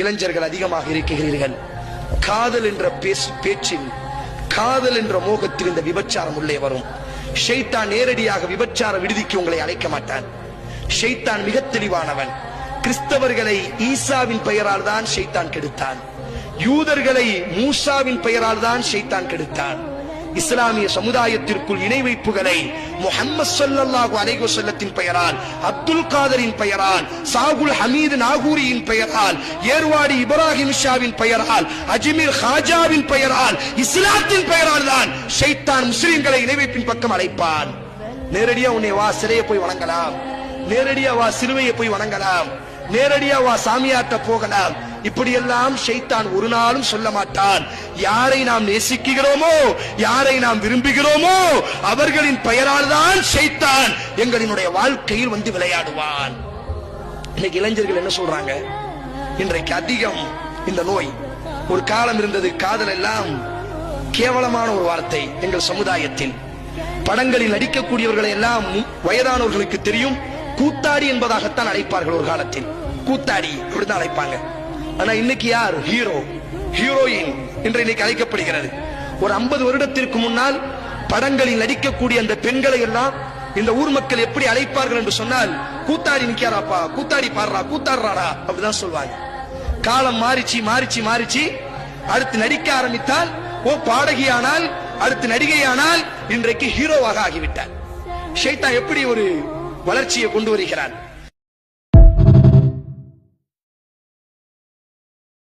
இளைஞர்கள் அதிகமாக இருக்கிறீர்கள். காதல் என்ற பேச்சில், காதல் என்ற மோகத்தில் இந்த விபச்சாரம் உள்ளே வரும். ஷைத்தான் நேரடியாக விபச்சார விடுதிக்கு உங்களை அழைக்க மாட்டான். ஷைத்தான் மிக தெளிவானவன். கிறிஸ்தவர்களை ஈசாவின் பெயரால் தான் ஷைத்தான் கெடுத்தான். யூதர்களை மூசாவின் பெயரால் தான் ஷைத்தான் கெடுத்தான். இஸ்லாமிய சமுதாயத்திற்குள் இணை வைப்புகளை முஹம்மது ஸல்லல்லாஹு அலைஹி வஸல்லத்தின் பெயரால், அப்துல் காதரின் பெயரால், சாகுல் ஹமீது நாகூரியின் பெயரால், ஏர்வாடி இப்ராஹிம் ஷாவின் பெயரால், அஜ்மீர் ஹாஜாவின் பெயரால், இஸ்லாத்தின் பெயரால் தான் ஷைத்தான் முஸ்லிம்களை இணை வைப்பின் பக்கம் அழைப்பான். நேரடியா உன்னை வா சிலையை போய் வணங்கலாம், நேரடியா வா சிலுவையை போய் வணங்கலாம், நேரடியா வா சாமியாட்ட போகலாம். இப்படியெல்லாம் ஷைத்தான் ஒரு நாளும் சொல்ல மாட்டான். யாரை நாம் நேசிக்கிறோமோ, யாரை நாம் விரும்புகிறோமோ அவர்களின் பெயரால் தான் ஷைத்தான் எங்களினுடைய வாழ்க்கையில் வந்து விளையாடுவான். இன்னைக்கு இளைஞர்கள் என்ன சொல்றாங்க? இன்றைக்கு அதிகம் இந்த நோய். ஒரு காலம் இருந்தது, காதல் எல்லாம் கேவலமான ஒரு வார்த்தை. எங்கள் சமுதாயத்தில் படங்களில் நடிக்கக்கூடியவர்களை எல்லாம் வயதானவர்களுக்கு தெரியும், கூத்தாடி என்பதாகத்தான் அழைப்பார்கள். ஒரு காலத்தில் கூத்தாடி அப்படிதான் அழைப்பாங்க. ஆனா இன்னைக்கு யார் ஹீரோ, ஹீரோயின் என்று இன்னைக்கு அழைக்கப்படுகிறது. ஒரு 50 வருடத்திற்கு முன்னால் படங்களில் நடிக்கக்கூடிய அந்த பெண்களை எல்லாம் இந்த ஊர் மக்கள் எப்படி அழைப்பார்கள் என்று சொன்னால், கூத்தாடி நிக்காராப்பா, கூத்தாடி பாடுறா, கூத்தாடுறாடா அப்படிதான் சொல்வாங்க. காலம் மாறிச்சு மாறிச்சு மாறிச்சு. அடுத்து நடிக்க ஆரம்பித்தால் ஓ பாடகியானால், அடுத்து நடிகையானால், இன்றைக்கு ஹீரோவாக ஆகிவிட்டார். ஷைத்தான் எப்படி ஒரு வளர்ச்சியை கொண்டு வருகிறான்.